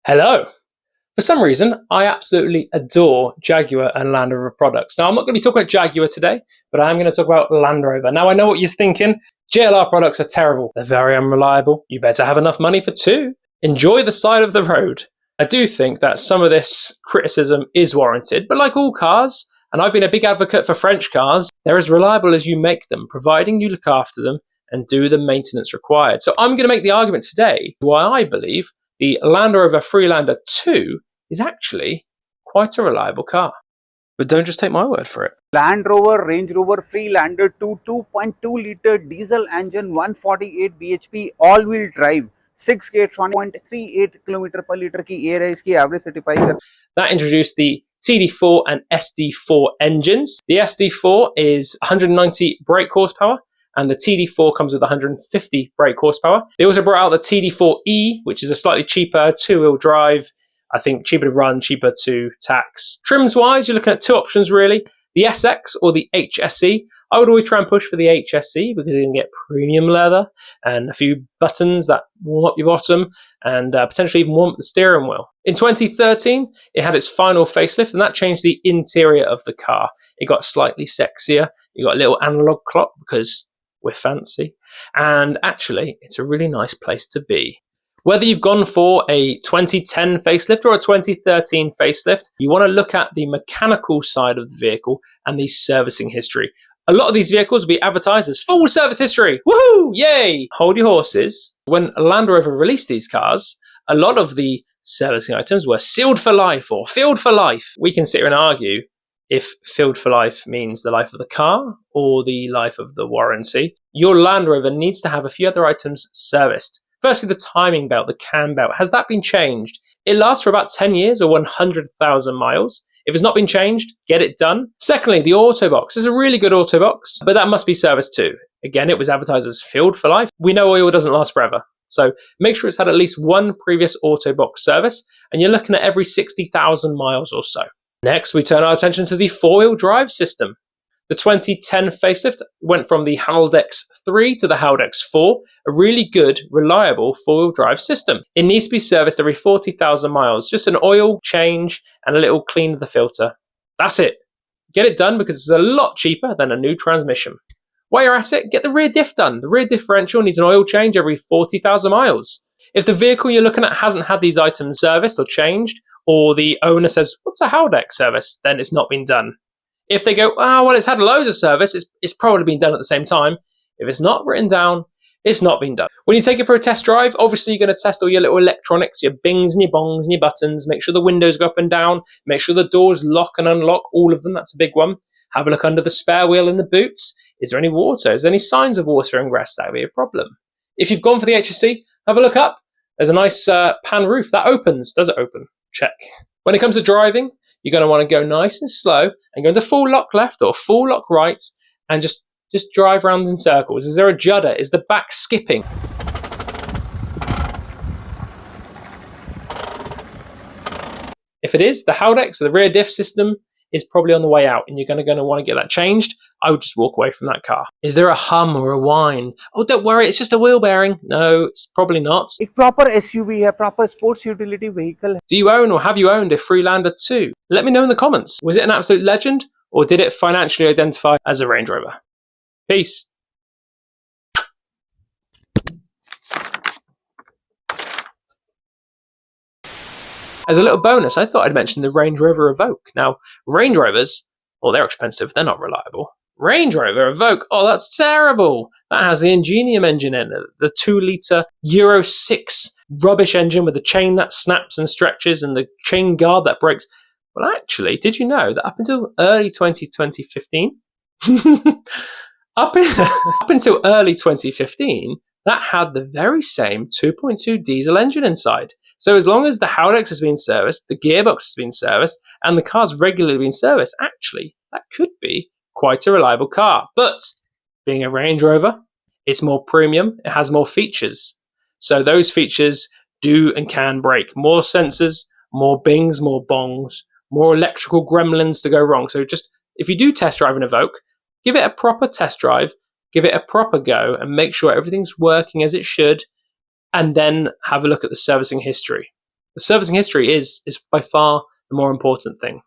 Hello. For some reason, I absolutely adore Jaguar and Land Rover products. Now, I'm not going to be talking about Jaguar today, but I am going to talk about Land Rover. Now, I know what you're thinking. JLR products are terrible. They're very unreliable. You better have enough money for two. Enjoy the side of the road. I do think that some of this criticism is warranted, but like all cars, and I've been a big advocate for French cars, they're as reliable as you make them, providing you look after them and do the maintenance required. So I'm going to make the argument today why I believe the Land Rover Freelander 2 is actually quite a reliable car. But don't just take my word for it. Land Rover Range Rover Freelander 2 2.2 liter diesel engine, 148 bhp, all-wheel drive, 6 gate 1.38 km per liter की air है इसकी average certified. That introduced the TD4 and SD4 engines. The SD4 is 190 brake horsepower, and the TD4 comes with 150 brake horsepower. They also brought out the TD4E, which is a slightly cheaper two-wheel drive. I think cheaper to run, cheaper to tax. Trims-wise, you're looking at two options really. The SX or the HSE. I would always try and push for the HSE because you can get premium leather and a few buttons that warm up your bottom and potentially even warm up the steering wheel. In 2013, it had its final facelift, and that changed the interior of the car. It got slightly sexier. You got a little analog clock because we're fancy. And actually, it's a really nice place to be. Whether you've gone for a 2010 facelift or a 2013 facelift, you want to look at the mechanical side of the vehicle and the servicing history. A lot of these vehicles will be advertised as full service history. Woohoo! Yay! Hold your horses. When Land Rover released these cars, a lot of the servicing items were sealed for life or filled for life. We can sit here and argue if filled for life means the life of the car or the life of the warranty. Your Land Rover needs to have a few other items serviced. Firstly, the timing belt, the cam belt, has that been changed? It lasts for about 10 years or 100,000 miles. If it's not been changed, get it done. Secondly, the auto box is a really good auto box, but that must be serviced too. Again, it was advertised as filled for life. We know oil doesn't last forever. So make sure it's had at least one previous auto box service, and you're looking at every 60,000 miles or so. Next, we turn our attention to the four-wheel drive system. The 2010 facelift went from the Haldex 3 to the Haldex 4, a really good, reliable four-wheel drive system. It needs to be serviced every 40,000 miles, just an oil change and a little clean of the filter. That's it. Get it done because it's a lot cheaper than a new transmission. While you're at it, get the rear diff done. The rear differential needs an oil change every 40,000 miles. If the vehicle you're looking at hasn't had these items serviced or changed, or the owner says, what's a Haldex service? Then it's not been done. If they go, well, it's had loads of service, it's probably been done at the same time. If it's not written down, it's not been done. When you take it for a test drive, obviously you're going to test all your little electronics, your bings and your bongs and your buttons. Make sure the windows go up and down. Make sure the doors lock and unlock, all of them. That's a big one. Have a look under the spare wheel in the boots. Is there any water? Is there any signs of water ingress? That would be a problem. If you've gone for the HSC, have a look up. There's a nice pan roof. That opens. Does it open? Check. When it comes to driving, you're going to want to go nice and slow and go into full lock left or full lock right and just drive around in circles. Is there a judder? Is the back skipping? If it is, the Haldex, the rear diff system, is probably on the way out and you're going to want to get that changed. I would just walk away from that car. Is there a hum or a whine? Oh, don't worry, it's just a wheel bearing. No, it's probably not. एक proper SUV है, proper sports utility vehicle. Do you own or have you owned a Freelander 2? Let me know in the comments. Was it an absolute legend or did it financially identify as a Range Rover? Peace. As a little bonus, I thought I'd mention the Range Rover Evoque. Now, Range Rovers, well, they're expensive. They're not reliable. Range Rover Evoque, oh, that's terrible. That has the Ingenium engine in it, the 2-litre Euro 6 rubbish engine with a chain that snaps and stretches and the chain guard that breaks. Well, actually, did you know that up until early 2015, up until early 2015, that had the very same 2.2 diesel engine inside. So as long as the Haldex has been serviced, the gearbox has been serviced, and the car's regularly been serviced, actually, that could be quite a reliable car. But being a Range Rover, it's more premium, it has more features. So those features do and can break. More sensors, more bings, more bongs, more electrical gremlins to go wrong. So just, if you do test drive an Evoque, give it a proper test drive, give it a proper go, and make sure everything's working as it should, and then have a look at the servicing history. the servicing history is by far the more important thing.